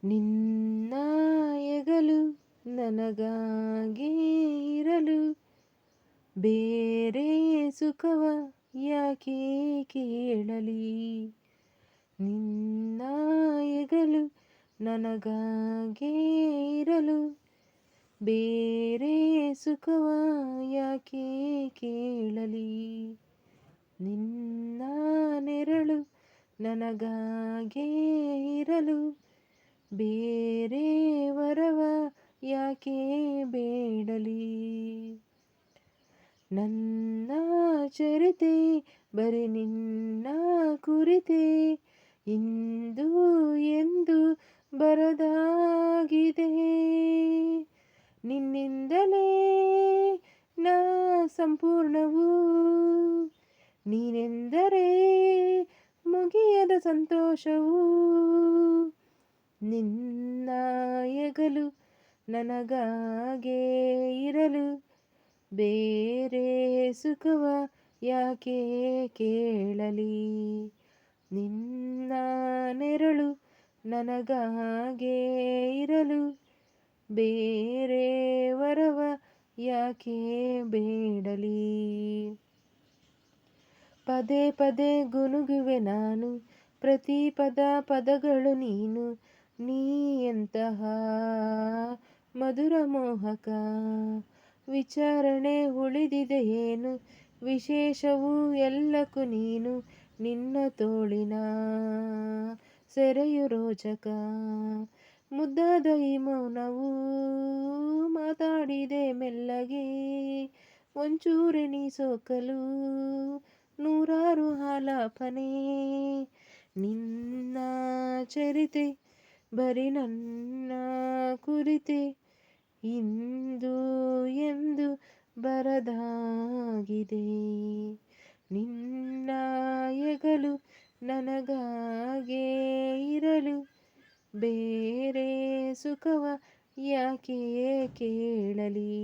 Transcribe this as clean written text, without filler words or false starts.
ನಿನ್ನ ಹೆಗಲು ನನಗಾಗಿ ಇರಲು ಬೇರೆ ಸುಖವ ಯಾಕೆ ಕೇಳಲಿ. ನಿನ್ನ ಹೆಗಲು ನನಗಾಗಿ ಇರಲು ಬೇರೆ ಸುಖವ ಯಾಕೆ ಕೇಳಲಿ. ನಿನ್ನ ನೆರಳು ನನಗಾಗೇ ಇರಲು ಬೇರೆ ವರವ ಯಾಕೆ ಬೇಡಲಿ. ನನ್ನ ಚರಿತೆ ಬರೀ ನಿನ್ನ ಕುರಿತೆ, ಇಂದು ಎಂದು ಬರದಾಗಿದೆ. ನಿನ್ನಿಂದಲೇ ನಾ ಸಂಪೂರ್ಣವು, ನೀನೆಂದರೆ ಮುಗಿಯದ ಸಂತೋಷವು. ನಿನ್ನ ಹೆಗಲು ನನಗಾಗೇ ಇರಲು ಬೇರೆ ಸುಖವ ಯಾಕೆ ಕೇಳಲಿ. ನಿನ್ನ ನೆರಳು ನನಗಾಗೇ ಇರಲು ಬೇರೆ ವರವ ಯಾಕೆ ಬೇಡಲಿ. ಪದೇ ಪದೇ ಗುನುಗುವೆ ನಾನು, ಪ್ರತಿ ಪದಗಳು ನೀನು. ನೀ ಎಂತಹ ಮಧುರ ಮೋಹಕ, ವಿಚಾರಣೆ ಉಳಿದಿದೆ ಏನು, ವಿಶೇಷವು ಎಲ್ಲಕ್ಕೂ ನೀನು. ನಿನ್ನ ತೋಳಿನ ಸೆರೆಯು ರೋಚಕ, ಮುದ್ದಾದ ಈ ಮೌನವು ಮಾತಾಡಿದೆ ಮೆಲ್ಲಗೆ. ಒಂಚೂರೆ ನೀ ಸೋಕಲು ನೂರಾರು ಆಲಾಪನೆ. ನಿನ್ನ ಚರಿತೆ ಬರೀ ನನ್ನ ಕುರಿತೆ, ಇಂದು ಎಂದು ಬರದಾಗಿದೆ. ನಿನ್ನ ಹೆಗಲು ನನಗಾಗೇ ಇರಲು ಬೇರೆ ಸುಖವ ಯಾಕೆ ಕೇಳಲಿ.